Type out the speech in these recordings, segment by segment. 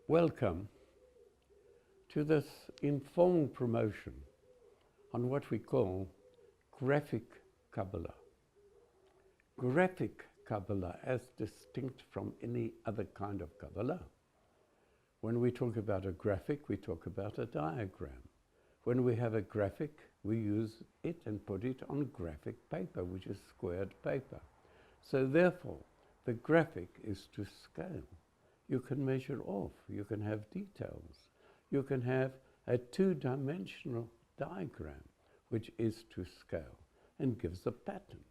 Welcome to this informed promotion on what we call graphic Kabbalah. Graphic Kabbalah as distinct from any other kind of Kabbalah. When we talk about a graphic, we talk about a diagram. When we have a graphic, we use it and put it on graphic paper, which is squared paper. So therefore, the graphic is to scale. You can measure off, you can have details. You can have a two-dimensional diagram, which is to scale and gives a pattern.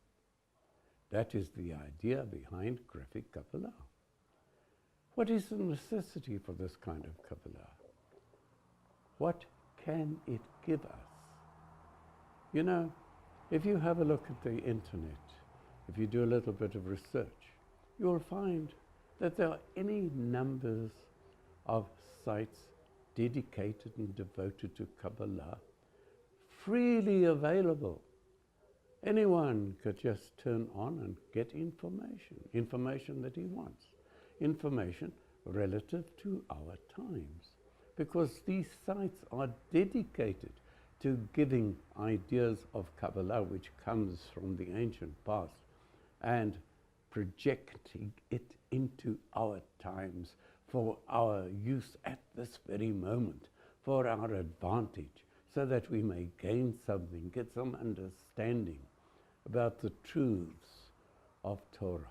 That is the idea behind graphic Kabbalah. What is the necessity for this kind of Kabbalah? What can it give us? You know, if you have a look at the internet, if you do a little bit of research, you'll find that there are any numbers of sites dedicated and devoted to Kabbalah, freely available. Anyone could just turn on and get information that he wants, information relative to our times, because these sites are dedicated to giving ideas of Kabbalah which comes from the ancient past and projecting it into our times for our use at this very moment, for our advantage, so that we may gain something, get some understanding about the truths of Torah,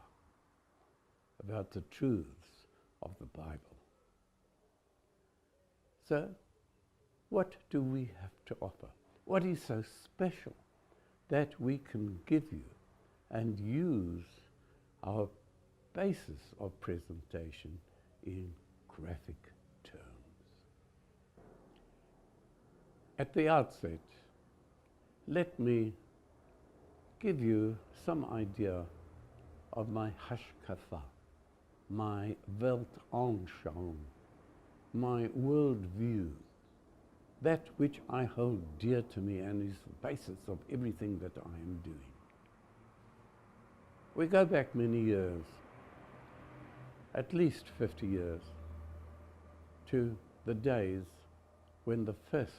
about the truths of the Bible. So, what do we have to offer? What is so special that we can give you and use our basis of presentation in graphic terms? At the outset, let me give you some idea of my hashkafa, my Weltanschauung, my worldview, that which I hold dear to me and is the basis of everything that I am doing. We go back many years, at least 50 years, to the days when the first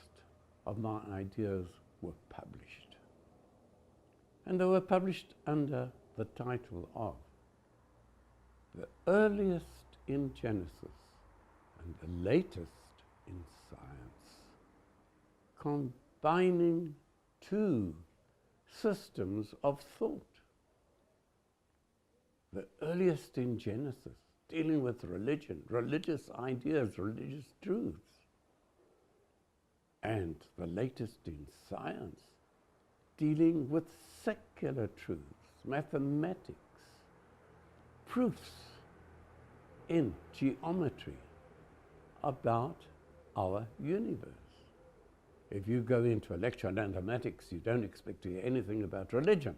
of my ideas were published. And they were published under the title of The Earliest in Genesis and the Latest in Science, combining two systems of thought. The earliest in Genesis, dealing with religion, religious ideas, religious truths. And the latest in science, dealing with secular truths, mathematics, proofs in geometry about our universe. If you go into a lecture on mathematics, you don't expect to hear anything about religion.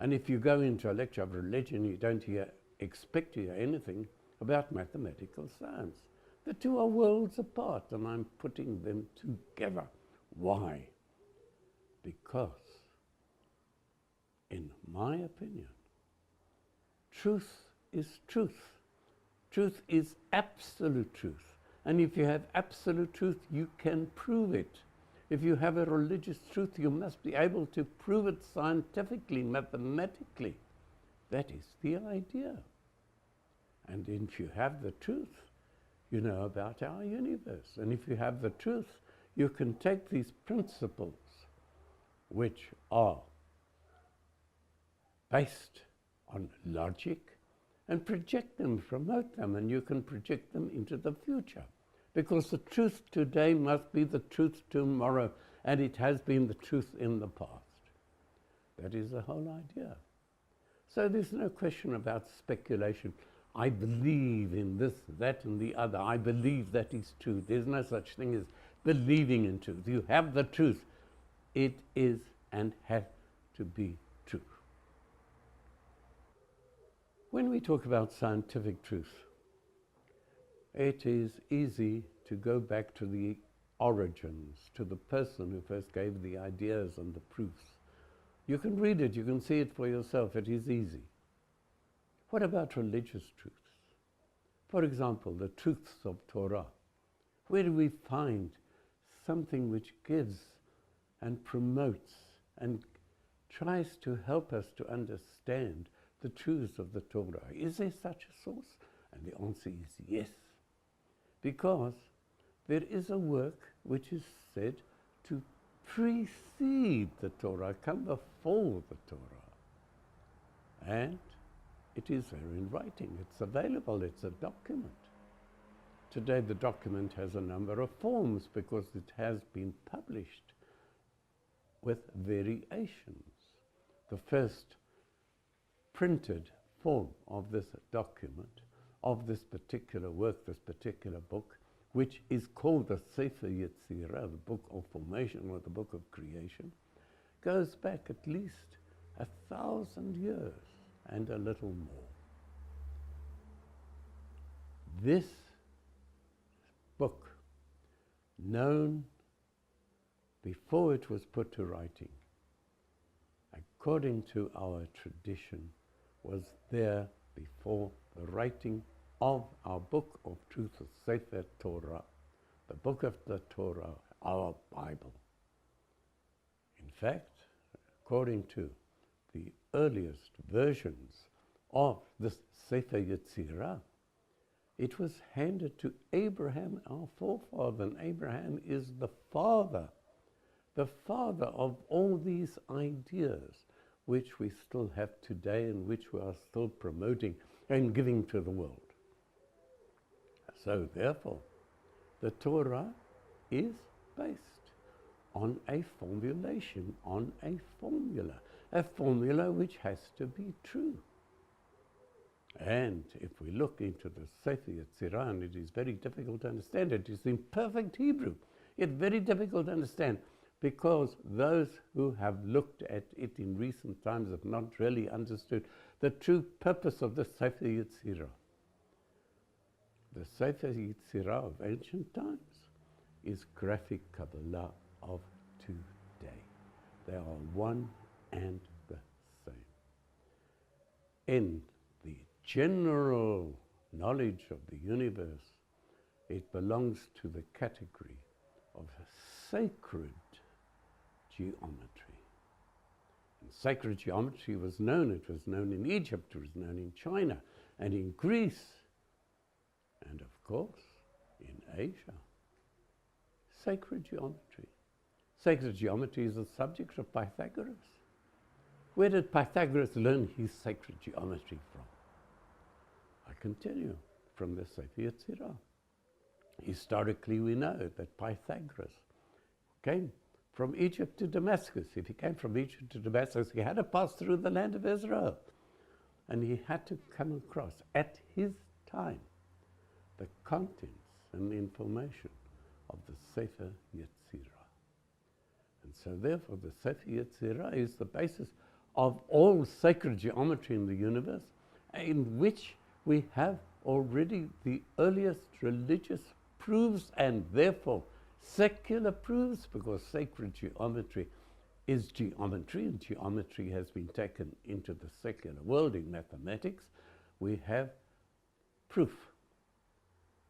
And if you go into a lecture of religion, you don't expect to hear anything about mathematical science. The two are worlds apart, and I'm putting them together. Why? Because, in my opinion, truth is truth. Truth is absolute truth. And if you have absolute truth, you can prove it. If you have a religious truth, you must be able to prove it scientifically, mathematically. That is the idea. And if you have the truth, you know about our universe. And if you have the truth, you can take these principles, which are based on logic, and project them, promote them, and you can project them into the future. Because the truth today must be the truth tomorrow, and it has been the truth in the past. That is the whole idea. So there's no question about speculation. I believe in this, that, and the other. I believe that is true. There's no such thing as believing in truth. You have the truth. It is and has to be true. When we talk about scientific truth, it is easy to go back to the origins, to the person who first gave the ideas and the proofs. You can read it, you can see it for yourself, it is easy. What about religious truths? For example, the truths of Torah. Where do we find something which gives and promotes and tries to help us to understand the truths of the Torah? Is there such a source? And the answer is yes. Because there is a work which is said to precede the Torah, come before the Torah. And it is there in writing. It's available. It's a document. Today the document has a number of forms because it has been published with variations. The first printed form of this document, of this particular work, this particular book, which is called the Sefer Yetzirah, the Book of Formation or the Book of Creation, goes back at least 1,000 years and a little more. This book, known before it was put to writing, according to our tradition, was there before the writing of our book of truth, the Sefer Torah, the book of the Torah, our Bible. In fact, according to the earliest versions of this Sefer Yetzirah, it was handed to Abraham, our forefather, and Abraham is the father of all these ideas which we still have today and which we are still promoting and giving to the world. So therefore, the Torah is based on a formulation, on a formula which has to be true. And if we look into the Sefer Yetzirah, and it is very difficult to understand, it is in perfect Hebrew, yet very difficult to understand, because those who have looked at it in recent times have not really understood the true purpose of the Sefer Yetzirah. The Sefer Yetzirah of ancient times is graphic Kabbalah of today. They are one and the same. In the general knowledge of the universe, it belongs to the category of sacred geometry. And sacred geometry was known. It was known in Egypt, it was known in China, and in Greece, and of course in Asia. Sacred geometry. Sacred geometry is the subject of Pythagoras. Where did Pythagoras learn his sacred geometry from? I can tell you, from the Sefer Yetzirah. Historically, we know that Pythagoras came from Egypt to Damascus. If he came from Egypt to Damascus, he had to pass through the land of Israel. And he had to come across, at his time, the contents and the information of the Sefer Yetzirah. And so therefore the Sefer Yetzirah is the basis of all sacred geometry in the universe, in which we have already the earliest religious proofs and therefore secular proofs, because sacred geometry is geometry, and geometry has been taken into the secular world in mathematics. We have proof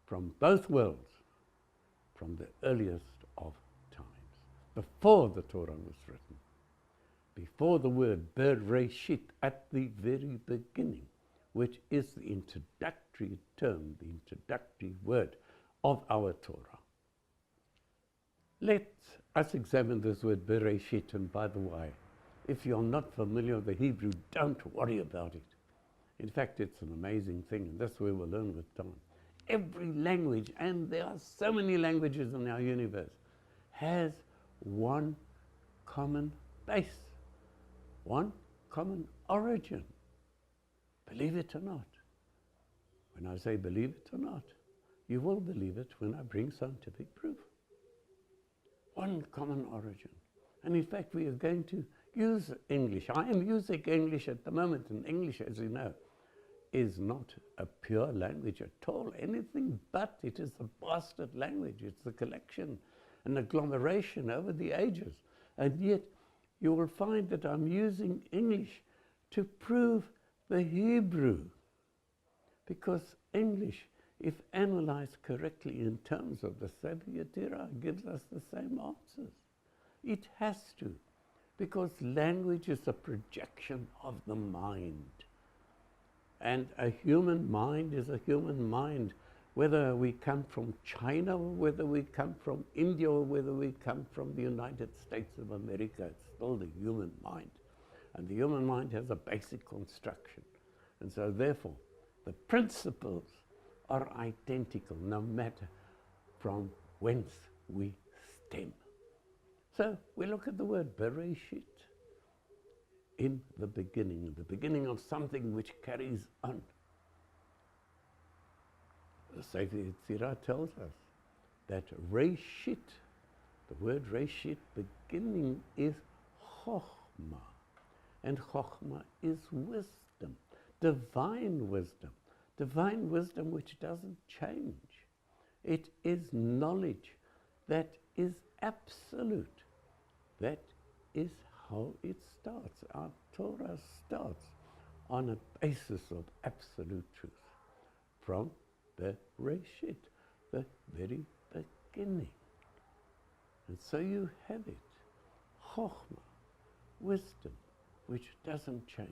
from both worlds, from the earliest of times, before the Torah was written, before the word Bereshit, at the very beginning, which is the introductory term, the introductory word of our Torah. Let us examine this word Bereshit, and by the way, if you're not familiar with the Hebrew, don't worry about it. In fact, it's an amazing thing, and that's where we'll learn with time. Every language, and there are so many languages in our universe, has one common base, one common origin. Believe it or not. When I say believe it or not, you will believe it when I bring scientific proof. One common origin. And in fact, we are going to use English. I am using English at the moment, and English, as you know, is not a pure language at all, anything but. It is a bastard language. It's a collection, an agglomeration over the ages. And yet, you will find that I'm using English to prove the Hebrew, because English if analyzed correctly in terms of the Sefer Yetzirah, gives us the same answers. It has to, because language is a projection of the mind. And a human mind is a human mind, whether we come from China, or whether we come from India, or whether we come from the United States of America, it's still the human mind. And the human mind has a basic construction. And so therefore, the principles are identical, no matter from whence we stem. So we look at the word Bereshit, in the beginning of something which carries on. The Sefer Yetzirah tells us that Reshit, the word Reshit, beginning, is Chokhmah. And Chokhmah is wisdom, divine wisdom which doesn't change. It is knowledge that is absolute. That is how it starts. Our Torah starts on a basis of absolute truth from the Reshit, the very beginning. And so you have it, Chokhmah, wisdom, which doesn't change,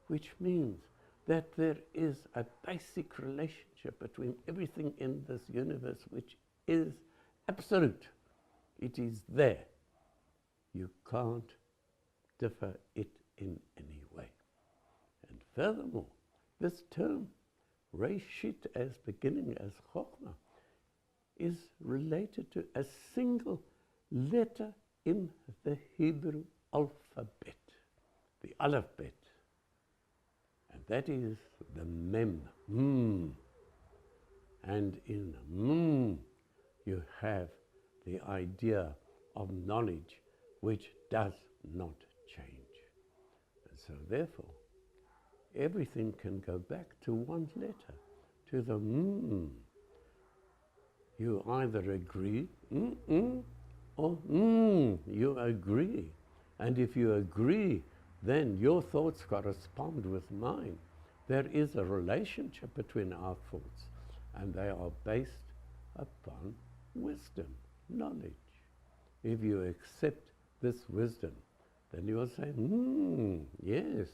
which means that there is a basic relationship between everything in this universe which is absolute. It is there. You can't differ it in any way. And furthermore, this term, Reshit, as beginning, as Chokhmah, is related to a single letter in the Hebrew alphabet, the alphabet, and that is the Mem, And in you have the idea of knowledge which does not change. And so therefore, everything can go back to one letter, to the You either agree, or you agree. And if you agree, then your thoughts correspond with mine. There is a relationship between our thoughts, and they are based upon wisdom, knowledge. If you accept this wisdom, then you will say, yes,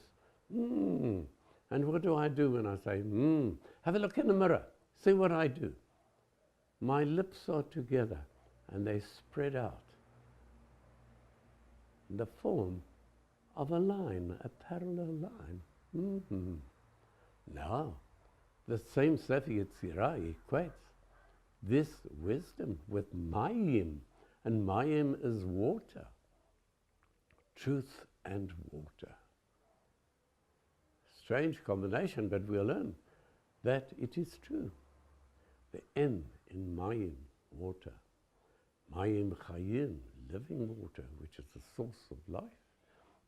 And what do I do when I say, Have a look in the mirror, see what I do. My lips are together, and they spread out in the form of a line, a parallel line. Now, the same Sefer Yetzirah equates this wisdom with Mayim, and Mayim is water, truth and water. Strange combination, but we'll learn that it is true. The N in Mayim, water. Mayim Chayim, living water, which is the source of life.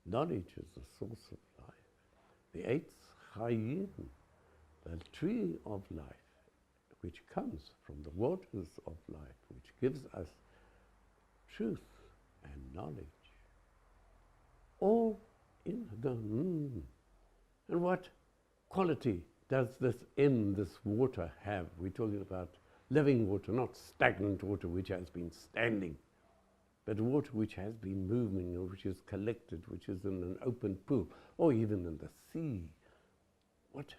Knowledge is the source of life. The Eitz Chayim, the tree of life, which comes from the waters of life, which gives us truth and knowledge. All in the And what quality does this water have? We're talking about living water, not stagnant water which has been standing, but water which has been moving, or which is collected, which is in an open pool, or even in the sea. What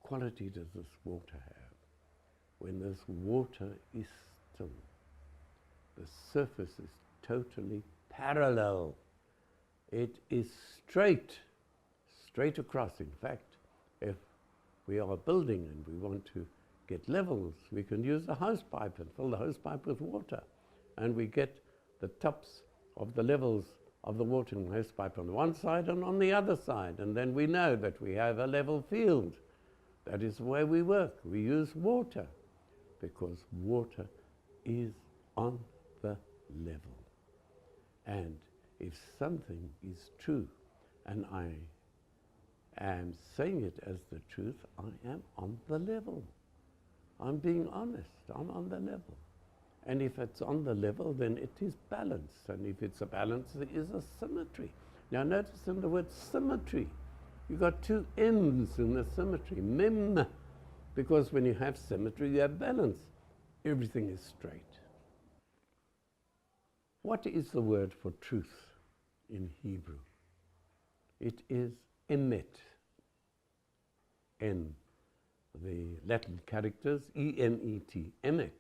quality does this water have? When this water is still, the surface is totally parallel. It is straight across. In fact, if we are building and we want to get levels, we can use a hose pipe and fill the hose pipe with water, and we get the tops of the levels of the water in the hose pipe on one side and on the other side, and then we know that we have a level field. That is the way we work. We use water because water is on the level. And if something is true and I am saying it as the truth, I am on the level. I'm being honest. I'm on the level. And if it's on the level, then it is balanced. And if it's a balance, there is a symmetry. Now notice in the word symmetry, you've got two M's in the symmetry. Mem, Because when you have symmetry, you have balance. Everything is straight. What is the word for truth in Hebrew? It is emet. In the Latin characters, E-M-E-T, emet.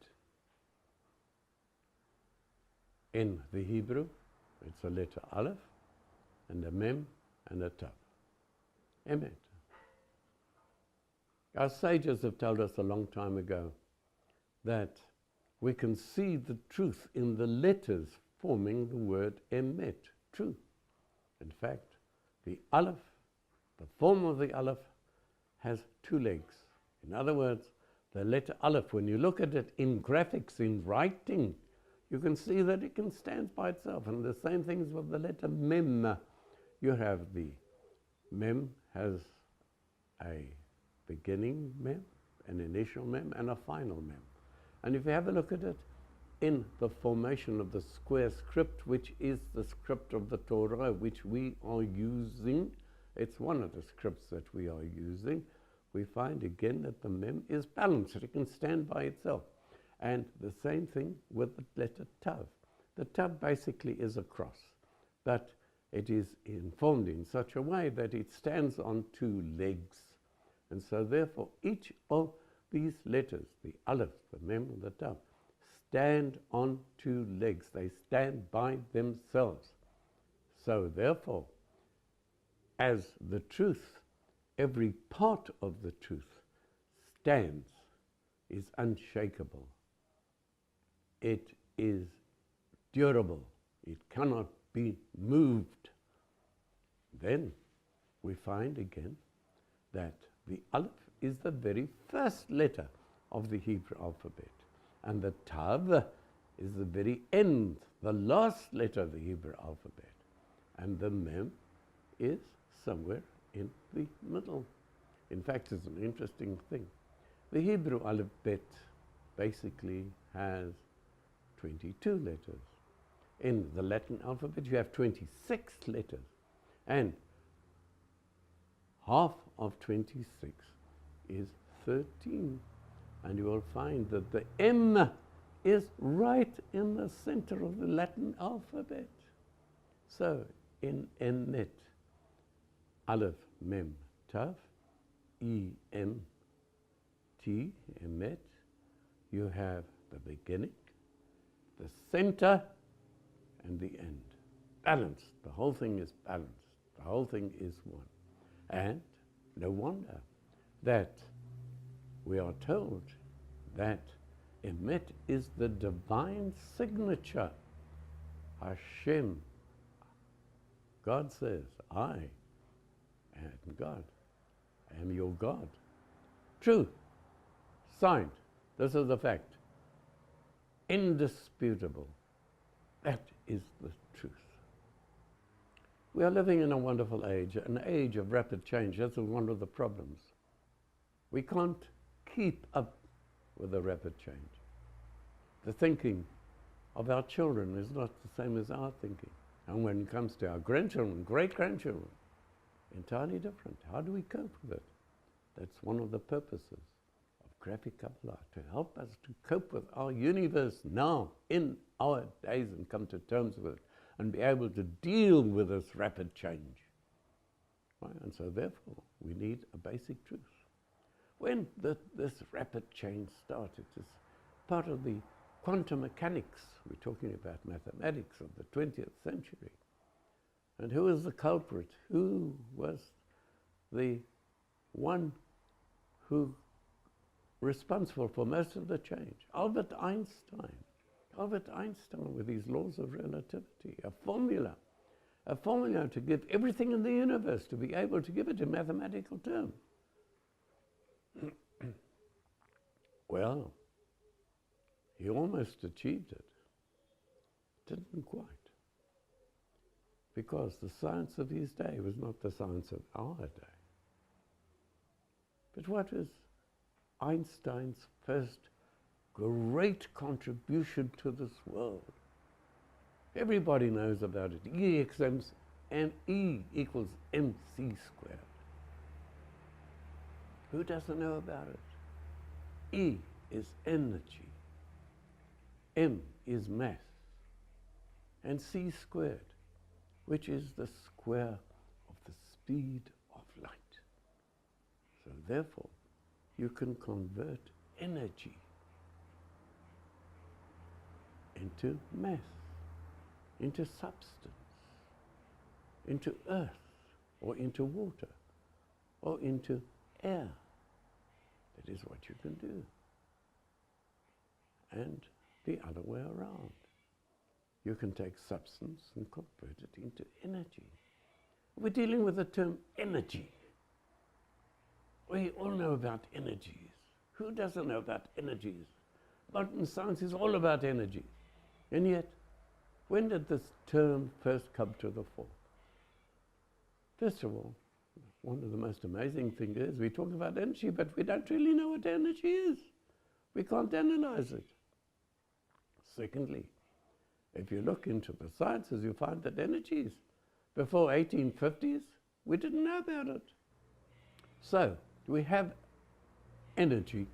In the Hebrew, it's a letter aleph, and a mem, and a tav. Emet. Our sages have told us a long time ago that we can see the truth in the letters forming the word emet, truth. In fact, the aleph, the form of the aleph, has two legs. In other words, the letter aleph, when you look at it in graphics, in writing, you can see that it can stand by itself. And the same thing is with the letter mem. You have the mem has a beginning mem, an initial mem, and a final mem. And if you have a look at it in the formation of the square script, which is the script of the Torah, which we are using, it's one of the scripts that we are using, we find again that the mem is balanced. It can stand by itself. And the same thing with the letter tav. The tav basically is a cross, but it is formed in such a way that it stands on two legs. And so therefore each of these letters, the aleph, the mem, and the tav, stand on two legs. They stand by themselves. So therefore, as the truth, every part of the truth stands, is unshakable. It is durable. It cannot be moved. Then we find again that the aleph is the very first letter of the Hebrew alphabet. And the tav is the very end, the last letter of the Hebrew alphabet. And the mem is somewhere in the middle. In fact, it's an interesting thing. The Hebrew alphabet basically has 22 letters. In the Latin alphabet, you have 26 letters. And half of 26 is 13. And you will find that the M is right in the center of the Latin alphabet. So, in emet, aleph, mem, tav, E-M-T, emet, you have the beginning, the center, and the end. Balanced. The whole thing is balanced. The whole thing is one. And no wonder that we are told that emet is the divine signature. Hashem. God says, I am God. I am your God. Truth. Signed. This is the fact. Indisputable. That is the truth. We are living in a wonderful age, an age of rapid change. That's one of the problems. We can't keep up with the rapid change. The thinking of our children is not the same as our thinking. And when it comes to our grandchildren, great-grandchildren, entirely different. How do we cope with it? That's one of the purposes of graphic Kabbalah, to help us to cope with our universe now, in our days, and come to terms with it, and be able to deal with this rapid change. Right? And so therefore, we need a basic truth. When this rapid change started, it's part of the quantum mechanics. We're talking about mathematics of the 20th century. And who was the culprit? Who was the one who responsible for most of the change? Albert Einstein. Albert Einstein with his laws of relativity, a formula to give everything in the universe, to be able to give it in mathematical terms. Well, he almost achieved it. Didn't quite. Because the science of his day was not the science of our day. But what was Einstein's first great contribution to this world? Everybody knows about it. E equals m, and E equals mc squared. Who doesn't know about it? E is energy, M is mass, and C squared, which is the square of the speed of light. So therefore, you can convert energy into mass, into substance, into earth, or into water, or into air. That is what you can do. And the other way around. You can take substance and convert it into energy. We're dealing with the term energy. We all know about energies. Who doesn't know about energies? Modern science is all about energy. And yet, when did this term first come to the fore? First of all, one of the most amazing things is we talk about energy, but we don't really know what energy is. We can't analyze it. Secondly, if you look into the sciences, you find that energies, before 1850s, we didn't know about it. So, we have energy,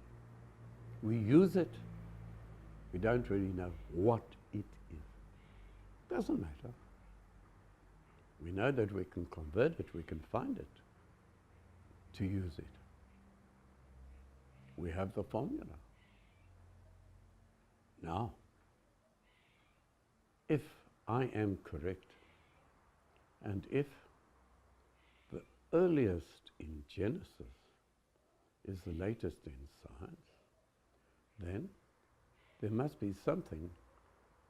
we use it, we don't really know what it is. Doesn't matter. We know that we can convert it, we can find it, to use it. We have the formula. Now, if I am correct, and if the earliest in Genesis is the latest in science, then there must be something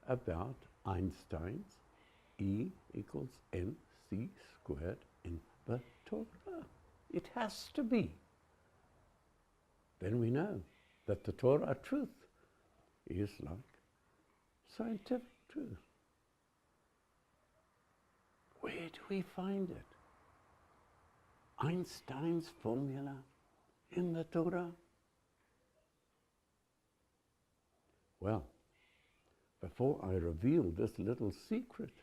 about Einstein's E equals mc squared in the Torah. It has to be. Then we know that the Torah truth is like scientific truth. Where do we find it? Einstein's formula in the Torah? Well, before I reveal this little secret,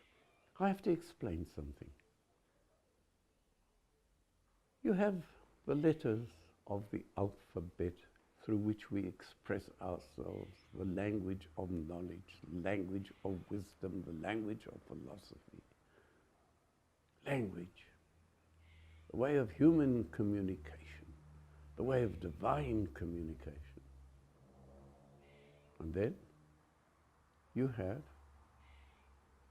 I have to explain something. You have the letters of the alphabet through which we express ourselves, the language of knowledge, language of wisdom, the language of philosophy. Language, the way of human communication, the way of divine communication. And then you have,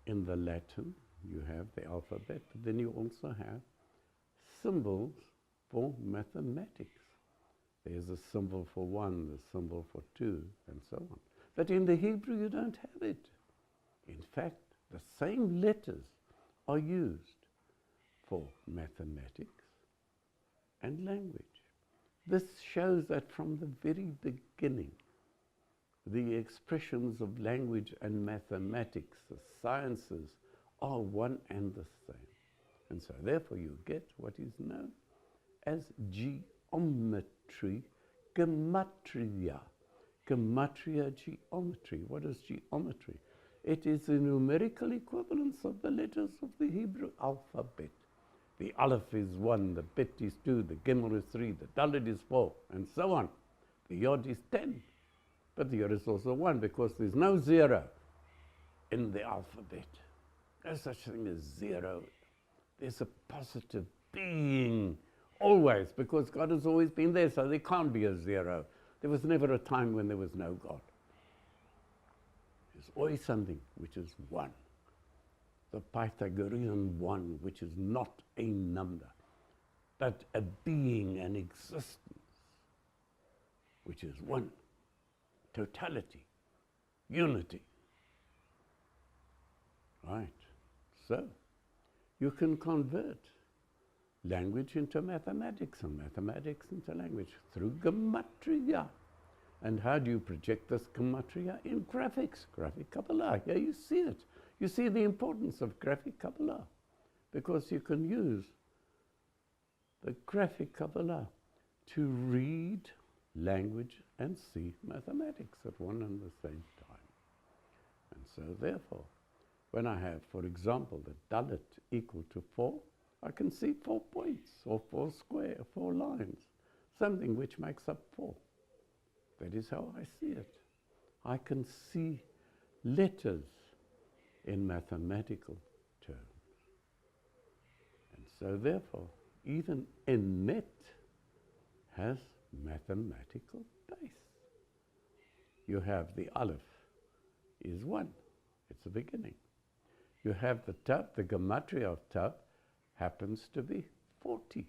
in the Latin, you have the alphabet, but then you also have symbols for mathematics. There's a symbol for 1, the symbol for 2, and so on. But in the Hebrew, you don't have it. In fact, the same letters are used for mathematics and language. This shows that from the very beginning, the expressions of language and mathematics, the sciences, are one and the same. And so therefore you get what is known as geometry, gematria. Gematria, geometry. What is geometry? It is the numerical equivalence of the letters of the Hebrew alphabet. The Aleph is 1, the Bet is 2, the Gimel is 3, the Dalet is 4, and so on. The Yod is 10. But the Yod is also 1 because there's no 0 in the alphabet. No such thing as 0. There's a positive being always, because God has always been there, so there can't be a 0. There was never a time when there was no God. There's always something which is 1. The Pythagorean 1, which is not a number, but a being, an existence, which is 1. Totality, unity. Right. So, you can convert language into mathematics and mathematics into language through gematria. And how do you project this gematria? In graphics, graphic Kabbalah. Here you see it. You see the importance of graphic Kabbalah because you can use the graphic Kabbalah to read language and see mathematics at one and the same time. And so therefore, when I have, for example, the Dalet equal to 4, I can see 4 points or 4 lines, something which makes up 4. That is how I see it. I can see letters in mathematical terms. And so therefore, even emet has mathematical base. You have the aleph is 1. It's the beginning. You have the tav, the gematria of tav happens to be 40.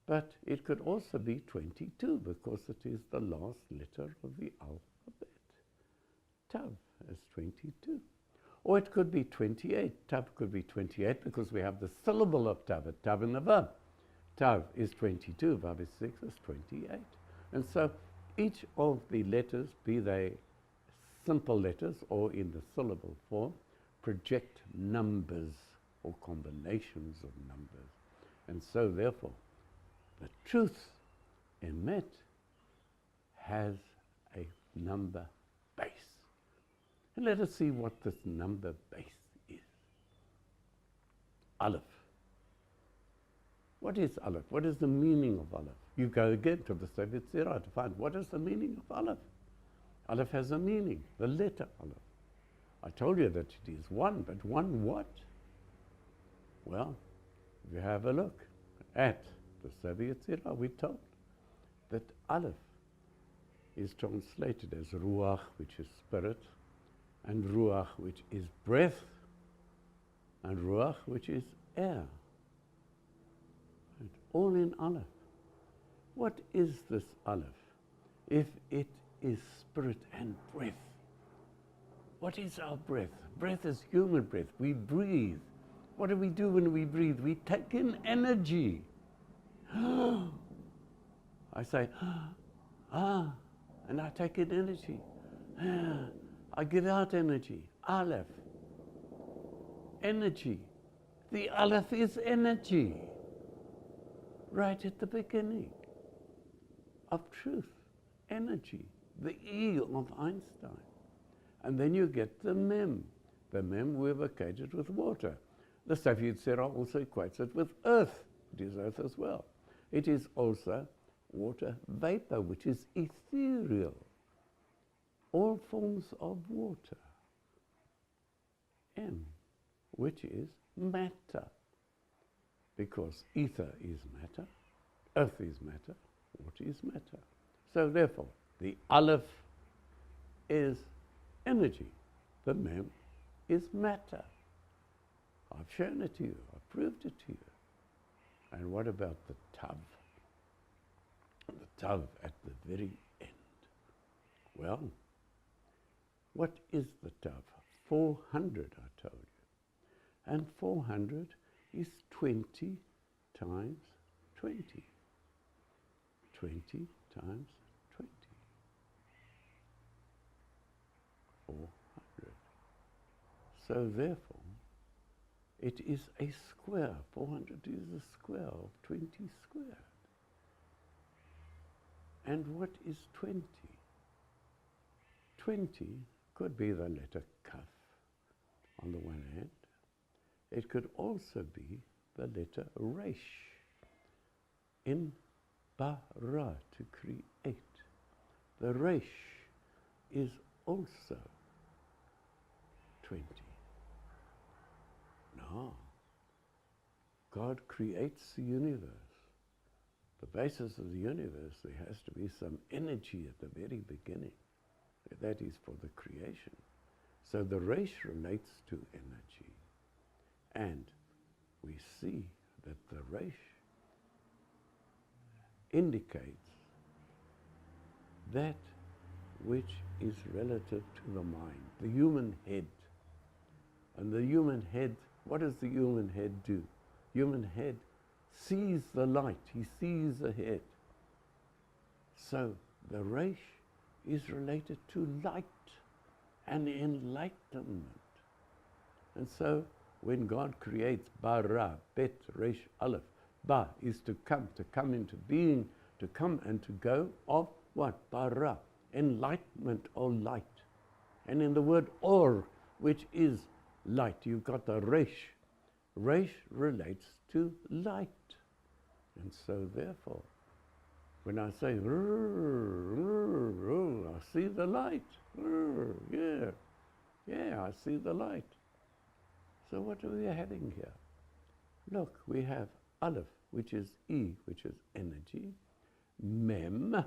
But it could also be 22 because it is the last letter of the alphabet. Tav is 22. Or it could be 28. Tav could be 28 because we have the syllable of tav, tav and a vav. Tav is 22, vav is 6, is 28. And so each of the letters, be they simple letters or in the syllable form, project numbers or combinations of numbers. And so therefore, the truth, emet, has a number base. And let us see what this number base is. Aleph. What is Aleph? What is the meaning of Aleph? You go again to the Sefer Yetzirah to find what is the meaning of Aleph. Aleph has a meaning, the letter Aleph. I told you that it is 1, but 1 what? Well, if you have a look at the Sefer Yetzirah, we're told that Aleph is translated as Ruach, which is spirit, and Ruach, which is breath, and Ruach, which is air. And all in Aleph. What is this Aleph? If it is spirit and breath, what is our breath? Breath is human breath. We breathe. What do we do when we breathe? We take in energy. I say, and I take in energy. I give out energy. Aleph. Energy. The Aleph is energy. Right at the beginning of truth. Energy. The E of Einstein. And then you get the Mem. The Mem we're vacated with water. The Sefer Yetzirah also equates it with earth. It is earth as well. It is also water vapor, which is ethereal. All forms of water. M, which is matter. Because ether is matter, earth is matter, water is matter. So therefore, the Aleph is energy. The Mem is matter. I've shown it to you. I've proved it to you. And what about the Tav? The Tav at the very end. Well, what is the Tav? 400, I told you. And 400 is 20 times 20. 20 times 20. 400. So therefore, it is a square. 400 is a square of 20 squared. And what is 20? 20 could be the letter Kaf on the one hand. It could also be the letter Resh in bara, to create. The Resh is also 20. No. God creates the universe. The basis of the universe, there has to be some energy at the very beginning. That is for the creation. So the Resh relates to energy. And we see that the Resh indicates that which is relative to the mind, the human head. And the human head, what does the human head do? Human head sees the light, he sees ahead. So the Resh is related to light and enlightenment. And so when God creates bara, bet, resh, aleph, ba is to come into being, to come and to go of what? Bara, enlightenment or light. And in the word or, which is light, you've got the resh. Resh relates to light. And so therefore, When I say, I see the light. Yeah, I see the light. So what are we having here? Look, we have Aleph, which is E, which is energy, Mem,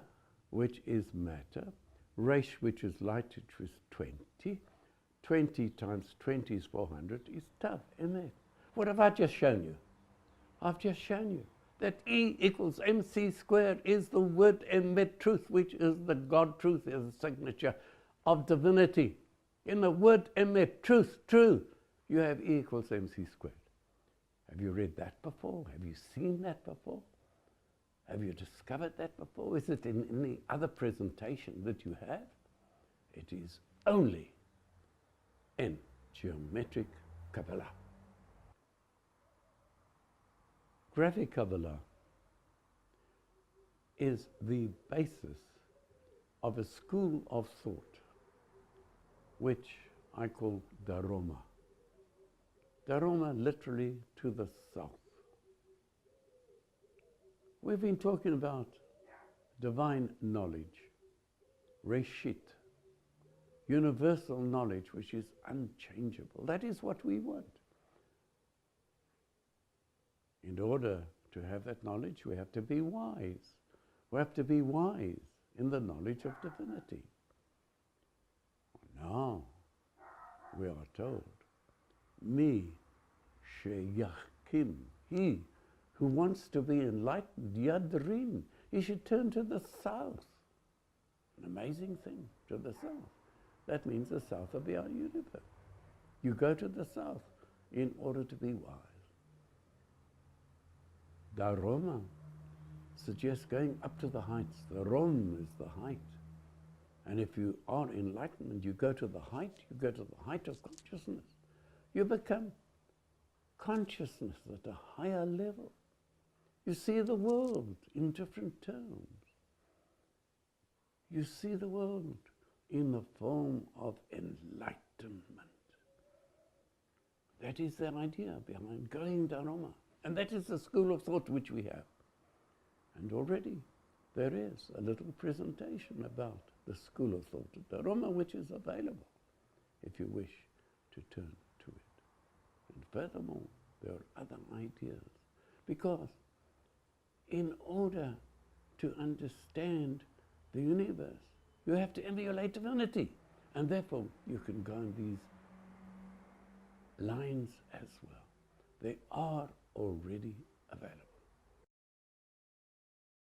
which is matter, Resh, which is light, which is 20. 20 times 20 is 400, is Tav, Emet. What have I just shown you? I've just shown you that E equals MC squared is the word Emet, truth, which is the God truth, is the signature of divinity. In the word Emet, truth, true, you have E equals MC squared. Have you read that before? Have you seen that before? Have you discovered that before? Is it in any other presentation that you have? It is only in geometric Kabbalah. Graphic Kabbalah is the basis of a school of thought which I call Daroma. Daroma, literally to the south. We've been talking about divine knowledge, Reshit, universal knowledge which is unchangeable. That is what we want. In order to have that knowledge, we have to be wise. We have to be wise in the knowledge of divinity. Now, we are told, Mi sheyachkim, he who wants to be enlightened, Yadrin, he should turn to the south. An amazing thing, to the south. That means the south of our universe. You go to the south in order to be wise. Daroma suggests going up to the heights. The Rom is the height. And if you are enlightened, you go to the height, you go to the height of consciousness. You become consciousness at a higher level. You see the world in different terms. You see the world in the form of enlightenment. That is the idea behind going Daroma. And that is the school of thought which we have. And already there is a little presentation about the school of thought of Daroma, which is available if you wish to turn to it. And furthermore, there are other ideas. Because in order to understand the universe, you have to emulate divinity. And therefore, you can go on these lines as well. They are already available.